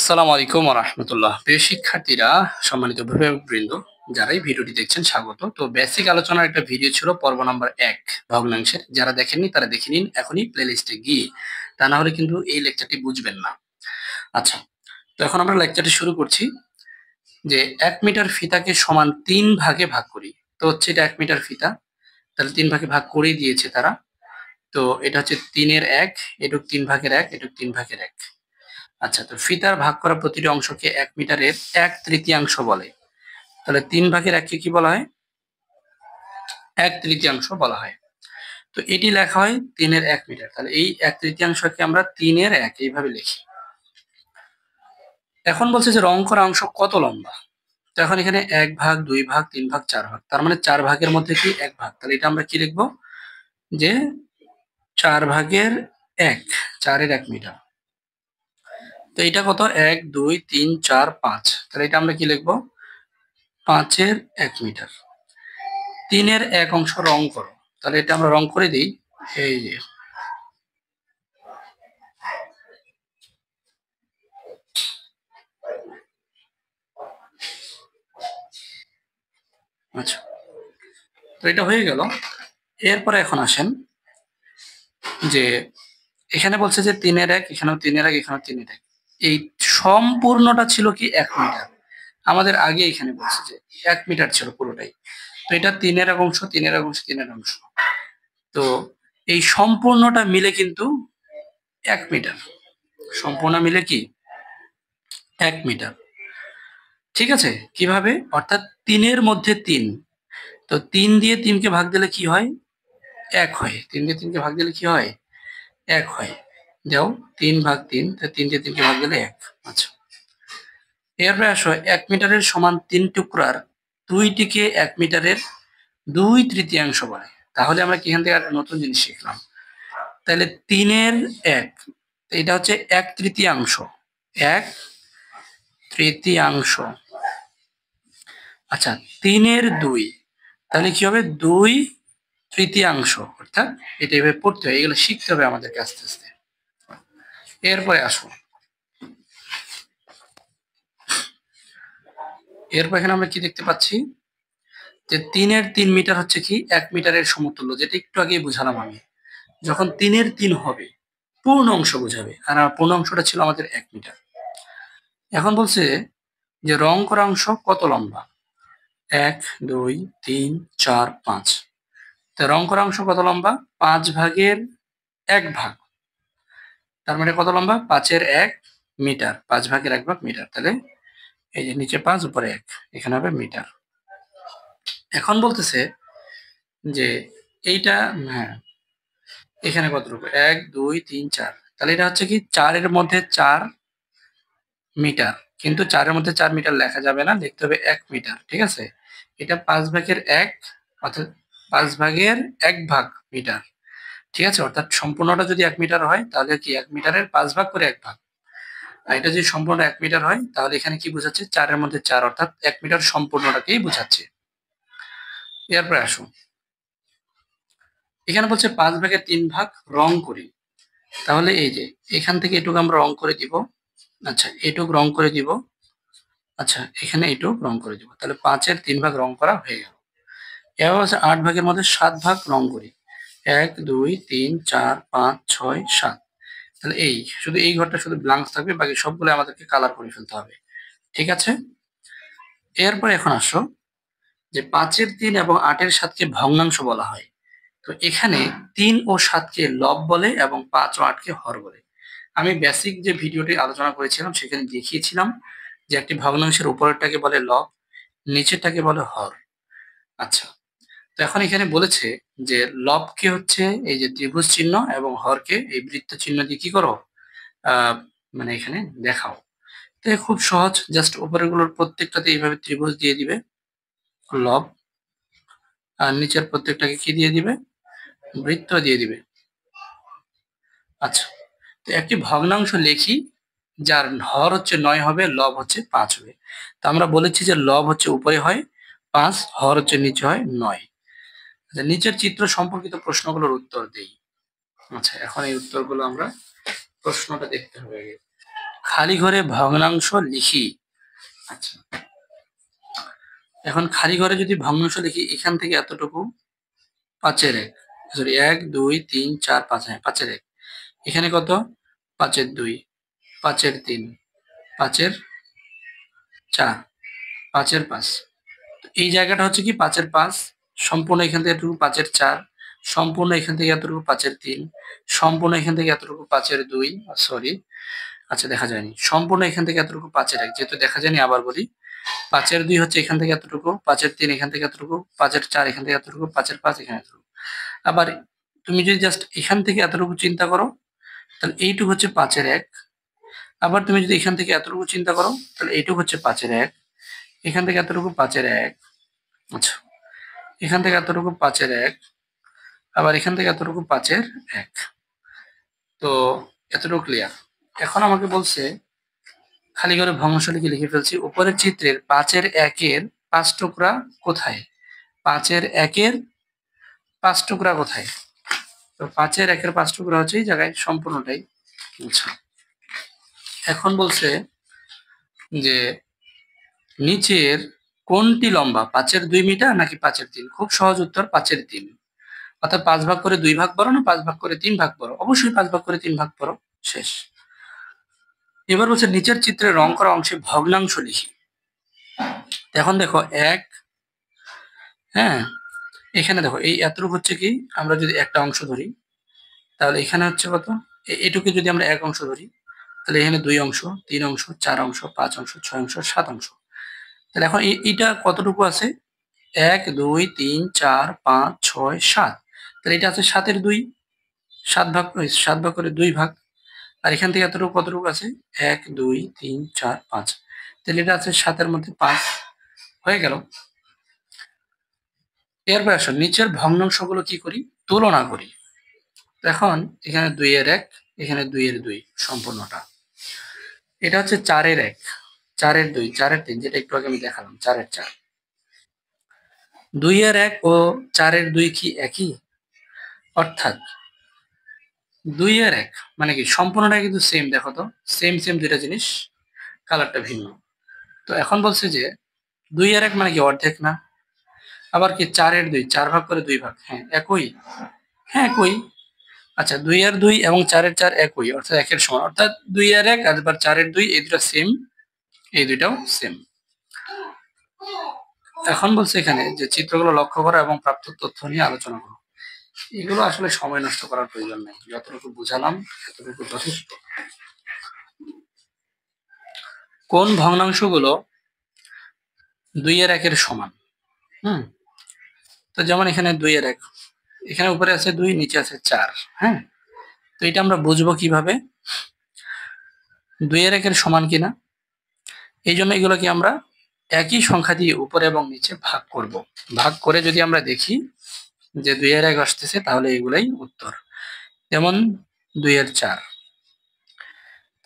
আসসালামু আলাইকুম ওয়া রাহমাতুল্লাহ। প্রিয় শিক্ষার্থীরা, সম্মানিত অভিভাবকবৃন্দ, যারা এই ভিডিওটি দেখছেন স্বাগত। তো বেসিক আলোচনার একটা ভিডিও ছিল পর্ব নাম্বার ১ ভগ্নাংশের। যারা দেখেননি তারা দেখে নিন এখনই প্লেলিস্টে গিয়ে। তা না হলে কিন্তু এই লেকচারটি বুঝবেন না। আচ্ছা, তো এখন আমরা লেকচারটি শুরু করছি যে ১ মিটার ফিতাকে সমান ৩ ভাগে ভাগ করি। তো হচ্ছে এটা ১ মিটার ফিতা। তাহলে ৩ ভাগে ভাগ করেই দিয়েছে তারা। তো এটা হচ্ছে ৩ এর ১, এটুক ৩ ভাগের ১, এটুক ৩ ভাগের ১। আচ্ছা, তো ফিতার ভাগ করা প্রতিটি অংশকে ১ মিটারের ১/৩ বলে। তাহলে ৩ ভাগের ১ কে কি বলা হয়? ১/৩ বলা হয়। তো এটি লেখা হয় ৩ এর ১ মিটার। তাহলে এই ১/৩কে আমরা ৩ এর ১ এইভাবে লিখি। এখন বলছে যে রং করা অংশ কত লম্বা? তো এখন এখানে ১ ভাগ, ২ ভাগ, ৩ ভাগ, ৪ ভাগ। তার মানে ৪ ভাগের মধ্যে কি ১ ভাগ। তাহলে এটা আমরা কি লিখব? যে ৪ ভাগের ১, ৪ এর ১ মিটার। তো এটা কত? ১, ২, ৩, ৪, ৫। তাহলে এটা আমরা কি লিখব? ৫ এর ১ মিটার। ৩ এর ১ অংশ রং করো। তাহলে এটা আমরা রং করে দিই। এই যে, আচ্ছা, তো এটা হয়ে গেল। এরপরে এখন আসেন যে এখানে বলছে যে ৩ এর ১, এখানেও ৩ এর ১, এখানেও ৩ এর ১। এই সম্পূর্ণটা ছিল কি ১ মিটার। আমাদের আগে এখানে বলছে যে ১ মিটার ছিল পুরোটাই। তো এটা ৩ এর ১ অংশ, ৩ এর ১ অংশ, ৩ এর অংশ। তো এই সম্পূর্ণটা মিলে কিন্তু ১ মিটার। সম্পূর্ণ মিলে কি ১ মিটার। ঠিক আছে? কিভাবে? অর্থাৎ ৩ এর মধ্যে ৩। তো ৩ দিয়ে ৩ কে ভাগ দিলে কি হয়? ১ হয়। ৩ দিয়ে ৩ কে ভাগ দিলে কি হয়? ১ হয়। দাও ৩ ভাগ ৩, তা ৩ দিয়ে ৩ কে ভাগ দিলে ১। আচ্ছা। এরপরে আসো ১ মিটারের সমান ৩ টুকরার ২টিকে ১ মিটারের ২/৩ বলে। তাহলে আমরা কি এখান থেকে একটা নতুন জিনিস শিখলাম। তাহলে ৩ এর ১, এটা হচ্ছে ১/৩। ১/৩। আচ্ছা, ৩ এর ২, তাহলে কি হবে? ২/৩। অর্থাৎ এটা এভাবে পড়তে হয়। এগুলো শিখতে হবে আমাদেরকে আস্তে আস্তে। এরপরে আসো, এরপর এখানে আমরা কি দেখতে পাচ্ছি যে ৩ এর ৩ মিটার হচ্ছে কি ১ মিটারের সমতুল্য, যেটা একটু আগেই বুঝালাম আমি। যখন ৩ এর ৩ হবে পূর্ণ অংশ বোঝাবে, আর পূর্ণ অংশটা ছিল আমাদের ১ মিটার। এখন বলছে যে রং করা অংশ কত লম্বা? ১, ২, ৩, ৪, ৫। তো রং করা অংশ কত লম্বা? ৫ ভাগের ১ ভাগ। তার মানে কত লম্বা? ৫ এর ১ মিটার। ৫ ভাগের ১ ভাগ মিটার। তাহলে এই যে নিচে ৫ উপরে ১, এখানে হবে মিটার। এখন বলতেছে যে এইটা, হ্যাঁ, এখানে কতটুকু? ১, ২, ৩, ৪। তাহলে এটা হচ্ছে কি ৪ এর মধ্যে ৪ মিটার। কিন্তু ৪ এর মধ্যে ৪ মিটার লেখা যাবে না, লিখতে হবে ১ মিটার। ঠিক আছে? এটা ৫ ভাগের ১, অর্থাৎ ৫ ভাগের ১ ভাগ মিটার। ঠিক আছে? অর্থাৎ সম্পূর্ণটা যদি ১ মিটার হয় তাহলে কি ১ মিটারের ৫ ভাগ করে ১ ভাগ। আর এটা যদি সম্পূর্ণ ১ মিটার হয় তাহলে এখানে কি বোঝাচ্ছে? ৪ এর মধ্যে ৪, অর্থাৎ ১ মিটার সম্পূর্ণটাকেই বোঝাচ্ছে। এরপরে আসুন। এখানে বলছে ৫ ভাগের ৩ ভাগ রং করি। তাহলে এই যে এখান থেকে এটুকু আমরা রং করে দিব। আচ্ছা, এটুক রং করে দিব। আচ্ছা, এখানে এটুক রং করে দিব। তাহলে ৫ এর ৩ ভাগ রং করা হয়ে গেল। এবার হচ্ছে ৮ ভাগের মধ্যে ৭ ভাগ রং করি। ১, ২, ৩, ৪, ৫, ৬, ৭। তাহলে এই শুধু এই ঘরটা শুধু ব্ল্যাঙ্ক থাকবে, বাকি সবগুলো আমাদেরকে কালার করে ফেলতে হবে। ঠিক আছে? এরপরে এখন আসো যে ৫ এর ৩ এবং ৮ এর ৭ কে ভগ্নাংশ বলা হয়। তো এখানে ৩ ও ৭ কে লব বলে এবং ৫ ও ৮ কে হর বলে। আমি বেসিক যে ভিডিওটি আলোচনা করেছিলাম সেখানে দেখিয়েছিলাম যে একটি ভগ্নাংশের উপরেরটাকে বলে লব, নিচেরটাকে বলে হর। আচ্ছা, তো এখন এখানে বলেছে যে লবকে হচ্ছে এই যে ত্রিভুজ চিহ্ন এবং হরকে এই বৃত্ত চিহ্ন দিয়ে কি করো? আহ মানে এখানে দেখাও। তো খুব সহজ, জাস্ট উপরের গুলোর প্রত্যেকটাতে এইভাবে ত্রিভুজ দিয়ে দিবে লব, আর নিচের প্রত্যেকটাকে কি দিয়ে দিবে? বৃত্ত দিয়ে দিবে। আচ্ছা, তো একটি ভগ্নাংশ লিখি যার হর হচ্ছে ৯ হবে, লব হচ্ছে ৫ হবে। তো আমরা বলেছি যে লব হচ্ছে উপরে হয় ৫, হর হচ্ছে নিচে হয় ৯। আচ্ছা, নিচের চিত্র সম্পর্কিত প্রশ্নগুলোর উত্তর দেই। আচ্ছা, এখন এই উত্তরগুলো আমরা প্রশ্নটা দেখতে হবে আগে। খালি ঘরে ভগ্নাংশ লিখি। আচ্ছা, এখন খালি ঘরে যদি ভগ্নাংশ লিখি, এখান থেকে এতটুকু 5-এর 1, সরি 1 2 3 4 5, হ্যাঁ 5-এর 1, এখানে কত 5-এর 2, 5-এর 3, 5-এর 4, 5-এর 5। এই জায়গাটা হচ্ছে কি 5-এর 5, সম্পূর্ণ এখান থেকে এতটুকু 5-এর 4, সম্পূর্ণ এখান থেকে এতটুকু 5-এর 3, সম্পূর্ণ এখান থেকে এতটুকু 5-এর 2, সরি আচ্ছা দেখা যায়নি, সম্পূর্ণ এখান থেকে এতটুকু 5-এর 1, যেহেতু দেখা যায়নি আবার বলি, 5-এর 2 হচ্ছে এখান থেকে এতটুকু, 5-এর 3 এখান থেকে এতটুকু, 5-এর 4 এখান থেকে এতটুকু, 5-এর 5 এখানে এতটুকু। আবার তুমি যদি জাস্ট এখান থেকে এতটুকু চিন্তা করো, তাহলে এইটুকু হচ্ছে 5-এর 1, আবার তুমি যদি এখান থেকে এতটুকু চিন্তা করো, তাহলে এইটুকু হচ্ছে 5-এর 1, এখান থেকে এতটুকু 5-এর 1, আচ্ছা এখান থেকে এতটুকু 5-এর 1, আবার এখান থেকে এতটুকু 5-এর 1। তো এতটুকু ক্লিয়ার। এখন আমাকে বলছে খালি ঘরে ভগ্নাংশ লিখে ফেলছি। উপরের চিত্রের 5-এর 1-এর 5 টুকরা কোথায়? 5-এর 1-এর 5 টুকরা কোথায়? তো 5-এর 1-এর 5 টুকরা হচ্ছে এই জায়গায় সম্পূর্ণটাই। আচ্ছা, এখন বলছে যে নিচের কোনটি লম্বা, 5-এর 2 মিটার নাকি 5-এর 3? খুব সহজ উত্তর, 5-এর 3। অর্থাৎ 5 ভাগ করে 2 ভাগ পড়ো না 5 ভাগ করে 3 ভাগ পড়ো? অবশ্যই 5 ভাগ করে 3 ভাগ পড়ো, শেষ। এবার বলছে নিচের চিত্রে রং করা অংশে ভগ্নাংশ লিখি। এখন দেখো 1, হ্যাঁ এখানে দেখো এই এতটুকু হচ্ছে কি, আমরা যদি একটা অংশ ধরি তাহলে এখানে হচ্ছে কত, এটুকু যদি আমরা এক অংশ ধরি তাহলে এখানে 2 অংশ, 3 অংশ, 4 অংশ, 5 অংশ, 6 অংশ, 7 অংশ। তাহলে এখন এইটা কতটুকু আছে, 1 2 3 4 5 6 7, তাহলে এটা আছে 7-এর 2, 7 ভাগ করে 2 ভাগ, আর এখান থেকে এতটুকু কতটুকু আছে, 1 2 3 4 5, তাহলে এটা আছে 7-এর মধ্যে 5, হয়ে গেল। এরপর আসো নিচের ভগ্নাংশগুলো কি করি, তুলনা করি। এখন এখানে 2-এর 1, এখানে 2-এর 2 সম্পূর্ণটা, এটা হচ্ছে 4-এর 1, 4-এর 2, 4-এর 3, যেটা একটু আগে আমি দেখালাম, 4-এর 4। 2-এর 1 ও 4-এর 2 কি একই? অর্থাৎ 2-এর 1 মানে কি সম্পূর্ণটা কিন্তু সেম, দেখো তো সেম সেম দুইটা জিনিস, কালারটা ভিন্ন। তো এখন বলছে যে 2-এর 1 মানে কি অর্ধেক না? আবার কি 4-এর 2, 4 ভাগ করে 2 ভাগ, হ্যাঁ একই, হ্যাঁ একই। আচ্ছা 2-এর 2 এবং 4-এর 4 একই, অর্থাৎ একের সমান, অর্থাৎ 2-এর 1 আর 4-এর 2 এই দুটো সেম, এই দুইটাও সেম। এখন বলছে এখানে যে চিত্রগুলো লক্ষ্য করো এবং প্রাপ্ত তথ্য নিয়ে আলোচনা করো। এগুলো আসলে সময় নষ্ট করার প্রয়োজন নেই, যতটুকু বুঝালাম এতটুকু যথেষ্ট। কোন ভগ্নাংশগুলো 2-এর 1-এর সমান? হুম, তো যেমন এখানে 2-এর 1, এখানে উপরে আছে 2, নিচে আছে 4, হ্যাঁ। তো এটা আমরা বুঝবো কিভাবে 2-এর 1-এর সমান কিনা? এই জন্য এগুলোকে আমরা একই সংখ্যা দিয়ে উপরে এবং নিচে ভাগ করব। ভাগ করে যদি আমরা দেখি যে 2-এর 1 আসতেছে, তাহলে এগুলাই উত্তর। যেমন 2-এর 4,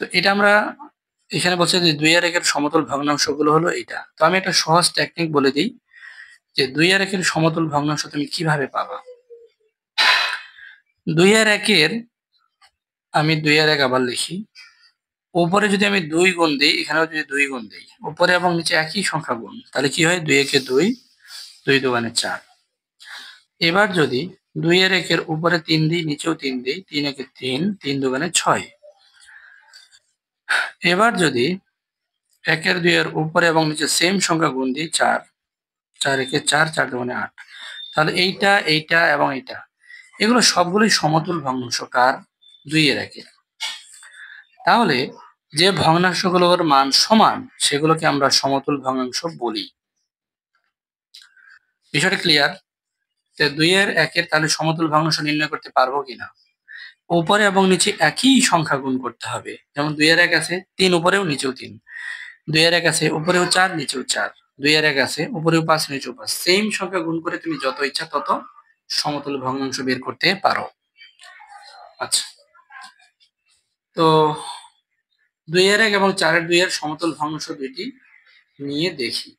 তো এটা আমরা এখানে বলছে যে 2-এর 1-এর সমতল ভগ্নাংশগুলো হলো এটা। তো আমি একটা সহজ টেকনিক বলে দিই যে 2-এর 1-এর সমতল ভগ্নাংশ তুমি কিভাবে পাবা। 2-এর 1-এর আমি 2-এর 1 আবার লিখি, উপরে যদি আমি 2 গুণ দিই, এখানেও যদি 2 গুণ দিই, উপরে এবং নিচে একই সংখ্যা গুণ, তাহলে কি হয় 2-একে 2, 2 দুগুণে 4। এবার যদি 2-এর 1-এর উপরে 3 দিই, নিচেও 3 দিই, 3-একে 3, 3 দুগুণে 6। এবার যদি 1-এর 2-এর উপরে এবং নিচে সেম সংখ্যা গুণ দিই, 4, 4-একে 4, 4 দুগুণে 8, তাহলে এইটা এইটা এবং এইটা এগুলো সবগুলোই সমতুল ভগ্নাংশ কার, 2-এর 1-এর। তাহলে যে ভগ্নাংশগুলোর মান সমান সেগুলোকে আমরা সমতুল ভগ্নাংশ বলি। বিষয়টা ক্লিয়ার? তো 2-এর 1-এর তাহলে সমতুল ভগ্নাংশ নির্ণয় করতে পারবো কিনা? উপরে এবং নিচে একই সংখ্যা গুণ করতে হবে। যেমন 2-এর 1 আছে 3, উপরেও নিচেও 3, 2-এর 1 আছে উপরেও 4, নিচেও 4, 2-এর 1 আছে উপরেও 5, নিচেও 5, সেম সংখ্যা গুণ করে তুমি যত ইচ্ছা তত সমতুল ভগ্নাংশ বের করতে পারো। আচ্ছা, তো 2-এর 1 এবং 4-এর 2 এর সমতুল ভগ্নাংশ দুইটি নিয়ে দেখি।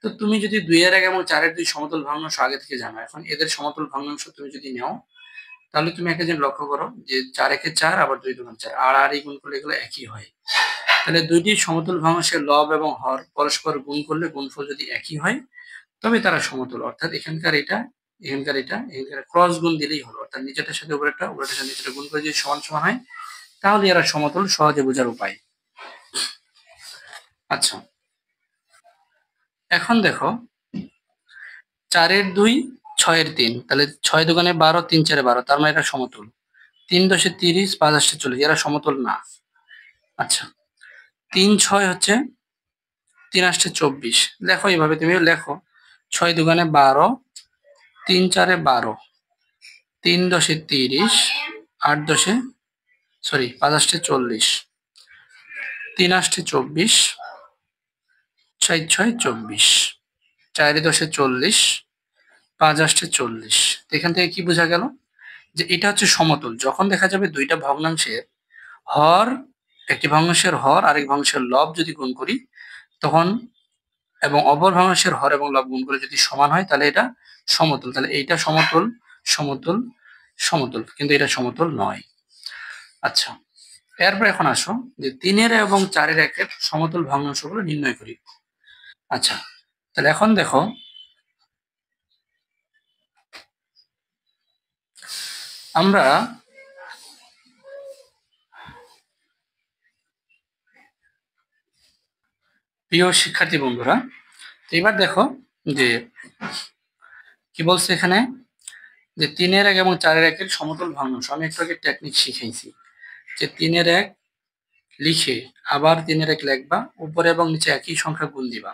তো তুমি যদি 2-এর 1 এবং 4-এর 2 সমতুল ভগ্নাংশ আগে থেকে জানো, এখন এদের সমতুল ভগ্নাংশ তুমি যদি নাও, তাহলে তুমি একটা জিনিস লক্ষ্য করো যে 4-একে 4, আবার 2 দুগুণ 4, আর এই গুণ করলে এগুলো একই হয়। তাহলে দুইটি সমতুল ভগ্নাংশের লব এবং হর পরস্পর গুণ করলে গুণফল যদি একই হয় তবে তারা সমতুল। অর্থাৎ এখানকার এটা এখানকার ক্রস গুণ দিলেই হলো, অর্থাৎ নিচেরটার সাথে উপরেরটা, উপরেরটার সাথে নিচেরটা গুণ করে যদি সমান সমান হয় তাহলে এরা সমতুল, সহজে বোঝার উপায়। আচ্ছা, এখন দেখো 4-এর 2, 6-এর 3, তাহলে 6 দুগুণে 12, 3 4-এ 12, তার মানে এটা সমতুল। 3 10-এ 30, 5 8-এ 40, এরা সমতুল না। আচ্ছা, 3 6 হচ্ছে 3 8-এ 24, দেখো এইভাবে তুমি লেখো 6 দুগুণে 12, 3 4-এ 12, 3 10-এ 30, 8 10-এ সরি 5 8-এ 40, 3 8-এ 24, 6 6 24, 4 10-এ 40, 5 8-এ 40। এখান থেকে কি বোঝা গেল যে এটা হচ্ছে সমতুল। যখন দেখা যাবে দুইটা ভগ্নাংশের হর, একটি ভগ্নাংশের হর আরেক ভগ্নাংশের লব যদি গুণ করি তখন, এবং অপর ভগ্নাংশের হর এবং লব গুণ করে যদি সমান হয় তাহলে এটা সমতুল। তাহলে এইটা সমতুল, সমতুল, সমতুল, কিন্তু এটা সমতুল নয়। আচ্ছা, এরপর এখন আসো যে 3-এর এবং 4-এর একের সমতুল ভগ্নাংশগুলো নির্ণয় করি। আচ্ছা, তাহলে এখন দেখো আমরা প্রিয় শিক্ষার্থী বন্ধুরা, এবার দেখো যে কি বলছে এখানে যে 3-এর এক এবং 4-এর একের সমতুল ভগ্নাংশ। আমি একটু আগে টেকনিক শিখাইছি যে 3-এর এক লিখে আবার 3-এর এক লিখবা, উপরে এবং নিচে একই সংখ্যা গুণ দিবা।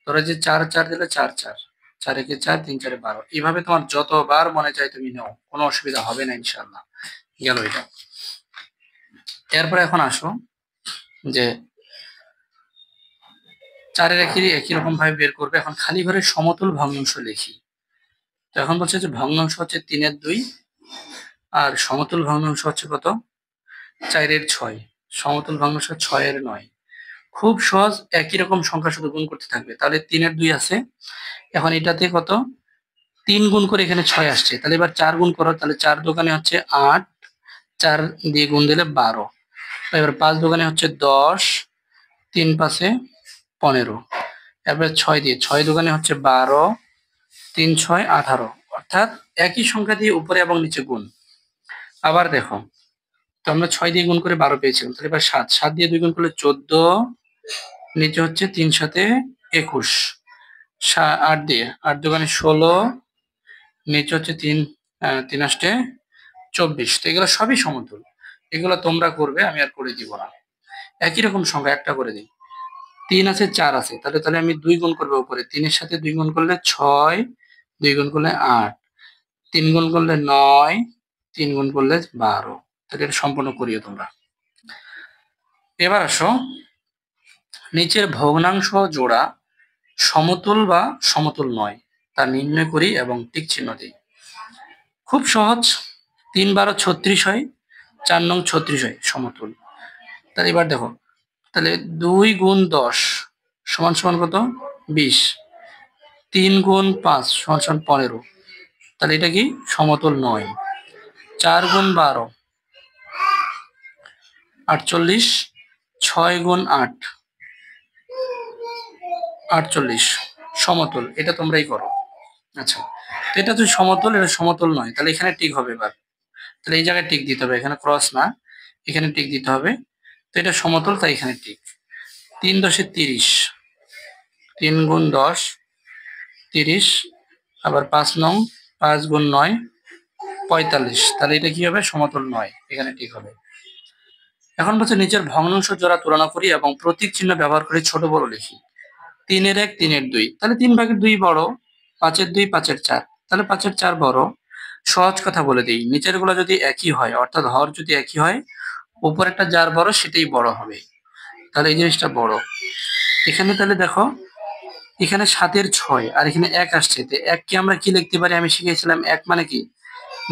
ধরো যে 4 4 দিলে 4 4, 4 একে 4, 3 4-এ 12, এইভাবে তোমার যতবার মনে চায় তুমি নাও, কোনো অসুবিধা হবে না ইনশাআল্লাহ। গেল এটা। এরপরে এখন আসো যে 4-এর একই রকম ভাবে বের করবে। এখন খালি ঘরে সমতুল ভগ্নাংশ লিখি। তো এখন বলছে যে ভগ্নাংশ হচ্ছে 3-এর 2 আর সমতুল ভগ্নাংশ হচ্ছে কত, 4-এর 6, সমতুল ভগ্নাংশ 6-এর 9। খুব সহজ, একই রকম সংখ্যা শুধু গুণ করতে থাকবে। তাহলে 3-এর 2 আছে, এখন এটাতে কত 3 গুণ করে এখানে 6 আসছে, তাহলে এবার 4 গুণ করো, তাহলে 4 দোকানে হচ্ছে 8, 4 দিয়ে গুণ দিলে 12, এবার 5 দোকানে হচ্ছে 10, 3 5-এ 15, এরপরে 6 দিয়ে, 6 দোকানে হচ্ছে 12, 3 6 18, অর্থাৎ একই সংখ্যা দিয়ে উপরে এবং নিচে গুণ। আবার দেখো, তো আমরা 6 দিয়ে গুণ করে 12 পেয়েছিলাম, তাহলে এবার 7, 7 দিয়ে 2 গুণ করলে 14, নিচে হচ্ছে 3 7-এ 21, 8 দিয়ে, 8 দোকানে 16, নিচে হচ্ছে 3 3 8-এ 24। তো এগুলো সবই সমতুল, এগুলো তোমরা করবে, আমি আর করে দিব না। একই রকম সংখ্যা একটা করে দিই। 3 আছে, 4 আছে, তাহলে তাহলে আমি 2 গুণ করবো উপরে, 3-এর সাথে 2 গুণ করলে 6, 2 গুণ করলে 8, 3 গুণ করলে 9, 3 গুণ করলে 12। তাহলে এটা সম্পূর্ণ করিও তোমরা। এবার আসো নিচের ভগ্নাংশ জোড়া সমতুল বা সমতুল নয় তা নির্ণয় করি এবং টিক চিহ্ন দিই। খুব সহজ, 3 12 36 হয়, 4 নং 36 হয়, সমতুল। তাহলে এবার দেখো, তাহলে 2 গুণ 10 সমান সমান কত, 20, 3 গুণ 5 সমান সমান 15, তাহলে এটা কি সমতুল নয়। 4 গুণ 12 48, 6 গুণ 8 48, সমতুল। এটা তোমরাই করো। আচ্ছা, তো এটা তো সমতল, এটা সমতল নয়, তাহলে এখানে টিক হবে। এবার তাহলে এই জায়গায় টিক দিতে হবে, এখানে ক্রস না, এখানে টিক দিতে হবে। তো এটা সমতল, তাই এখানে টিক। 3 10-এ 30, 3 গুণ 10 30, আবার 5 নং 5 গুণ 9 45, তাহলে এটা কি হবে, সমতল নয়, এখানে ঠিক হবে। এখন বলছে নিচের ভগ্নাংশ জোড়া তুলনা করি এবং প্রতীক চিহ্ন ব্যবহার করে ছোট বড় লিখি। 3-এর 1 3-এর 2, তাহলে 3 ভাগের 2 বড়, 5-এর 2 5-এর 4, তাহলে 5-এর 4 বড়। সহজ কথা বলে দিই, নিচের গুলো যদি একই হয়, অর্থাৎ হর যদি একই হয়, উপরেরটা যার বড় সেটাই বড় হবে, তাহলে এই জিনিসটা বড়। এখানে তাহলে দেখো, এখানে 7-এর 6 আর এখানে 1 আসছে, তো 1 কে আমরা কি লিখতে পারি, আমি শিখিয়েছিলাম 1 মানে কি,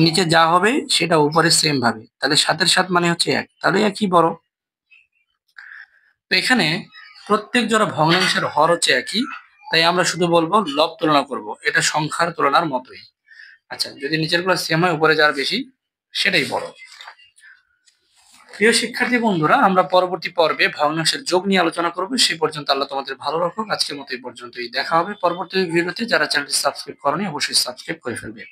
নিচে যা হবে সেটা উপরে সেম ভাবে, তাহলে 7-এর 7 মানে হচ্ছে 1, তাহলে একই বড়। তো এখানে প্রত্যেক জোড়া ভগ্নাংশের হর হচ্ছে একই, তাই আমরা শুধু বলবো লব তুলনা করব, এটা সংখ্যার তুলনার মতোই। আচ্ছা, যদি নিচের গুলো সেম হয়, উপরে যার বেশি সেটাই বড়। প্রিয় শিক্ষার্থী বন্ধুরা, আমরা পরবর্তী পর্বে ভগ্নাংশের যোগ নিয়ে আলোচনা করব। সেই পর্যন্ত আল্লাহ তোমাদের ভালো রাখুক। আজকের মতো এই পর্যন্তই। দেখা হবে পরবর্তী ভিডিওতে। যারা চ্যানেলটি সাবস্ক্রাইব করনি অবশ্যই সাবস্ক্রাইব করে ফেলবে।